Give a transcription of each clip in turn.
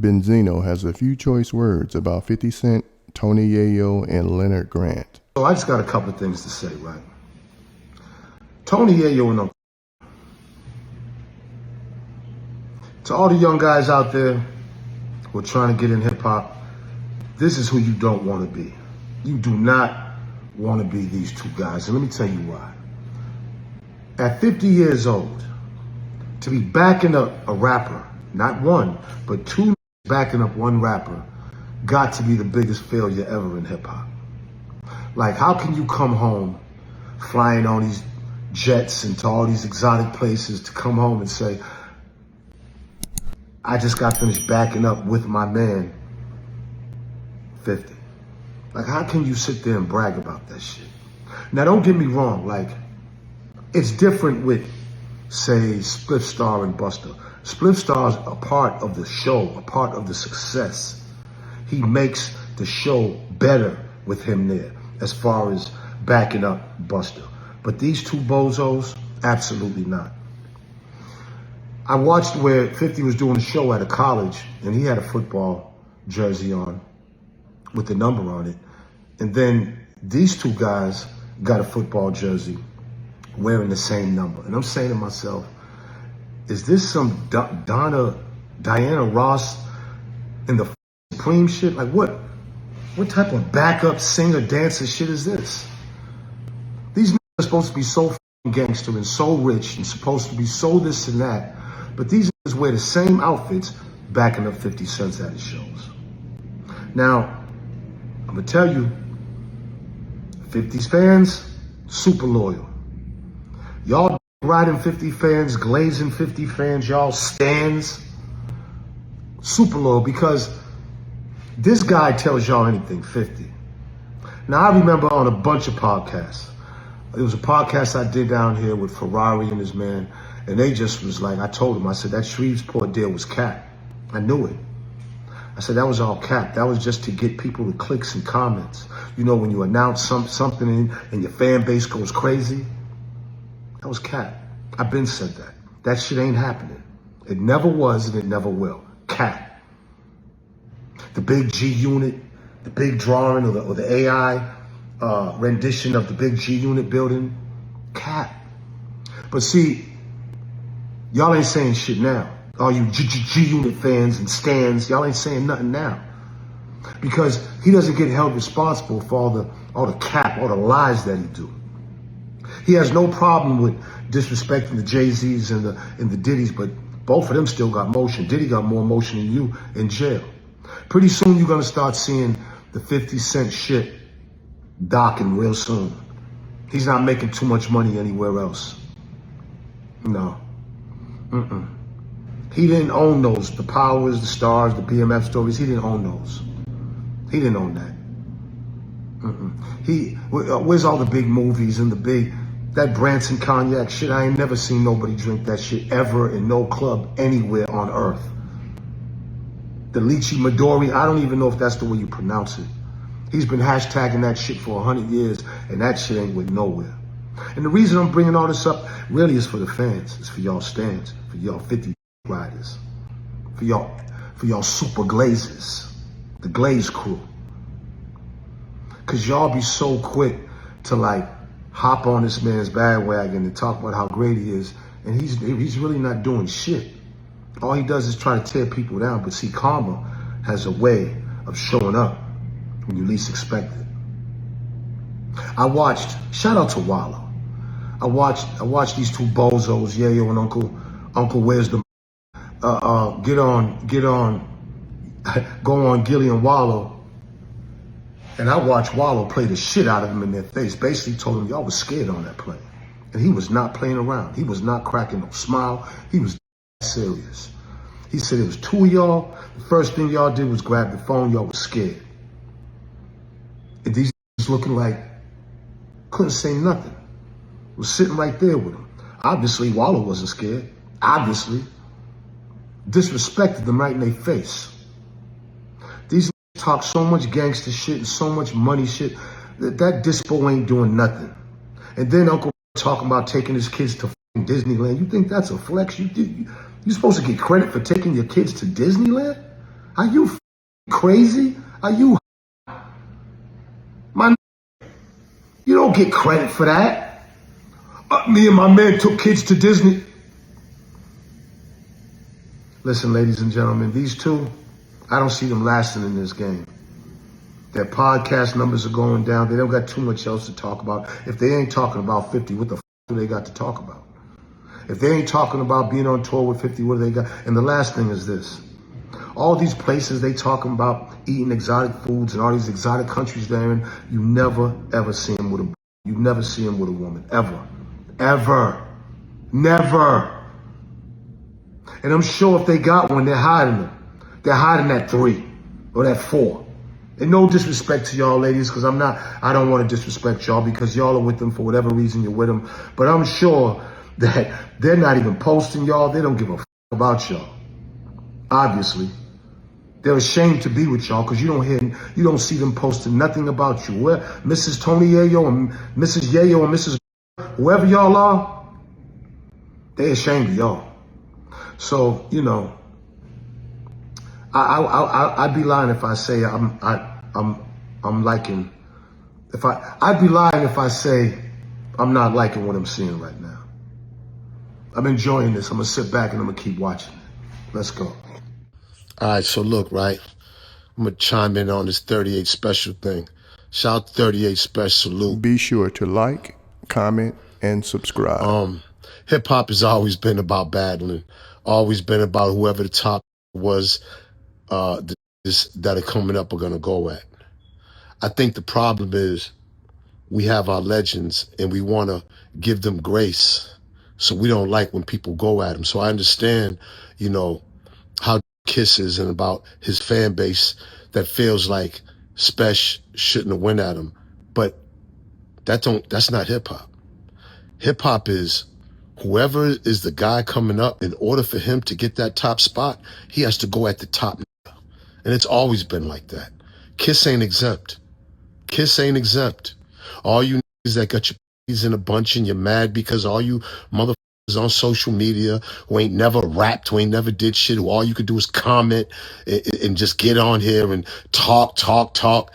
Benzino has a few choice words about 50 Cent, Tony Yayo, and Leonard Grant. So I just got a couple of things to say, right? Tony Yayo and to all the young guys out there who are trying to get in hip hop, this is who you don't want to be. You do not want to be these two guys. And let me tell you why. At 50 years old, to be backing up a rapper, not one, but two backing up one rapper, got to be the biggest failure ever in hip hop. Like, how can you come home flying on these jets into all these exotic places to come home and say, I just got finished backing up with my man, 50. Like, how can you sit there and brag about that shit? Now, don't get me wrong. Like, it's different with, say, Spliff Star and Busta. Spliff Star's a part of the show, a part of the success. He makes the show better with him there as far as backing up Busta. But these two bozos, absolutely not. I watched where 50 was doing a show at a college, and he had a football jersey on with the number on it. And then these two guys got a football jersey wearing the same number. And I'm saying to myself, is this some Diana Ross in the Supreme shit? Like, what type of backup singer, dancer shit is this? These men are supposed to be so gangster and so rich and supposed to be so this and that. But these niggas wear the same outfits backing up 50 Cent at his shows. Now, I'm going to tell you, 50's fans, super loyal. Y'all riding 50 fans, glazing 50 fans, y'all stands, super loyal, because this guy tells y'all anything, 50. Now, I remember on a bunch of podcasts, there was a podcast I did down here with Ferrari and his man, and they just was like, I told him, I said, that Shreveport deal was cap. I knew it. I said, that was all cap. That was just to get people with clicks and comments. You know, when you announce something and your fan base goes crazy, that was cap. I've been said that. That shit ain't happening. It never was and it never will. Cap. The big G unit, the big drawing or the AI rendition of the big G unit building, cap. But see, y'all ain't saying shit now. All you G unit fans and stans, y'all ain't saying nothing now. Because he doesn't get held responsible for all the cap, all the lies that he do. He has no problem with disrespecting the Jay-Z's and the Diddy's, but both of them still got motion. Diddy got more motion than you in jail. Pretty soon you're gonna start seeing the 50 Cent shit docking real soon. He's not making too much money anywhere else. No. He didn't own those. The Powers, the Stars, the BMF stories, he didn't own those. He didn't own that. Where's all the big movies and that Branson cognac shit? I ain't never seen nobody drink that shit ever in no club anywhere on earth. The Lychee Midori, I don't even know if that's the way you pronounce it. He's been hashtagging that shit for 100 years, and that shit ain't with nowhere. And the reason I'm bringing all this up really is for the fans. It's for y'all stands, for y'all 50 riders, for y'all super glazes, the Glaze crew. Cause y'all be so quick to like hop on this man's bandwagon and talk about how great he is, and he's really not doing shit. All he does is try to tear people down. But see, karma has a way of showing up when you least expect it. Shout out to Wallow. I watched these two bozos, Yayo and Uncle Where's the go on Gilly and Wallow. And I watched Wallow play the shit out of him in their face. Basically told him, y'all was scared on that plane. And he was not playing around. He was not cracking no smile. He was serious. He said it was two of y'all. The first thing y'all did was grab the phone. Y'all was scared. And these looking like, couldn't say nothing. Was sitting right there with him. Obviously, Wallow wasn't scared. Obviously. Disrespected them right in their face. These talk so much gangster shit and so much money shit that dispo ain't doing nothing. And then Uncle talking about taking his kids to Disneyland. You think that's a flex? You supposed to get credit for taking your kids to Disneyland? Are you crazy? Are you my? You don't get credit for that. Me and my man took kids to Disney. Listen, ladies and gentlemen, these two, I don't see them lasting in this game. Their podcast numbers are going down. They don't got too much else to talk about. If they ain't talking about 50, what the do they got to talk about? If they ain't talking about being on tour with 50, what do they got? And the last thing is this. All these places they talking about eating exotic foods and all these exotic countries they're in, you never, ever see them with a, you never see them with a woman, ever. Ever. Never. And I'm sure if they got one, they're hiding them. They're hiding that 3 or that 4. And no disrespect to y'all ladies, because I don't want to disrespect y'all because y'all are with them for whatever reason you're with them. But I'm sure that they're not even posting y'all. They don't give a about y'all. Obviously. They're ashamed to be with y'all because you don't see them posting nothing about you. Where Mrs. Tony Yayo and Mrs. Yayo and Mrs. whoever y'all are, they're ashamed of y'all. So, you know, I'd be lying if I say I'm liking. I'd be lying if I say I'm not liking what I'm seeing right now. I'm enjoying this. I'm gonna sit back and I'm gonna keep watching it. Let's go. All right, so look, right? I'm gonna chime in on this 38 special thing. Shout out to 38 special, salute. Be sure to like, comment, and subscribe. Hip hop has always been about battling, always been about whoever the top was that are coming up are gonna go at. I think the problem is we have our legends and we wanna give them grace. So we don't like when people go at them. So I understand, you know, how Kiss is and about his fan base that feels like Spesh shouldn't have went at him. But that's not hip hop. Hip hop is whoever is the guy coming up, in order for him to get that top spot, he has to go at the top. And it's always been like that. Kiss ain't exempt. Kiss ain't exempt. All you niggas that got your in a bunch and you're mad because all you motherfuckers on social media who ain't never rapped, who ain't never did shit, who all you could do is comment and just get on here and talk.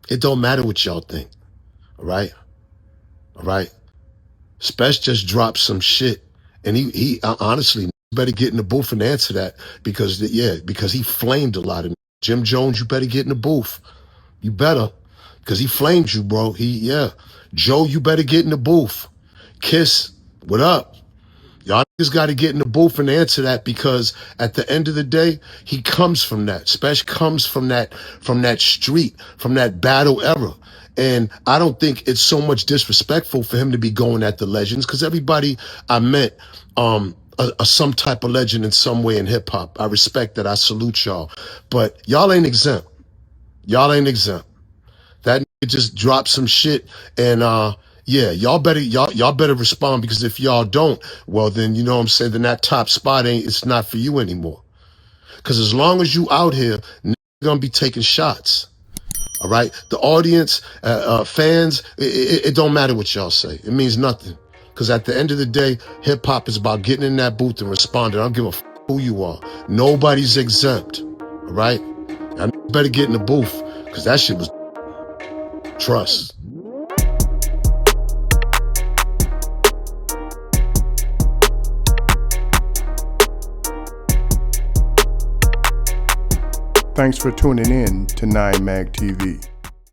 It don't matter what y'all think. All right? Spesh just dropped some shit, and he honestly better get in the booth and answer that because he flamed a lot. And Jim Jones, you better get in the booth. You better, because he flamed you, bro. Joe, you better get in the booth. Kiss, what up? Y'all just got to get in the booth and answer that, because at the end of the day, he comes from that. Spesh comes from that street, from that battle era. And I don't think it's so much disrespectful for him to be going at the legends, because everybody I met, some type of legend in some way in hip hop. I respect that. I salute y'all. But y'all ain't exempt. Y'all ain't exempt. That nigga just dropped some shit, and y'all better respond, because if y'all don't, well then, you know what I'm saying, then that top spot it's not for you anymore. Because as long as you out here, nigga gonna be taking shots. All right, the audience, fans, it don't matter what y'all say. It means nothing. Because at the end of the day, hip hop is about getting in that booth and responding. I don't give a who you are. Nobody's exempt. All right, I better get in the booth, because that shit was trust. Thanks for tuning in to 9 Mag TV.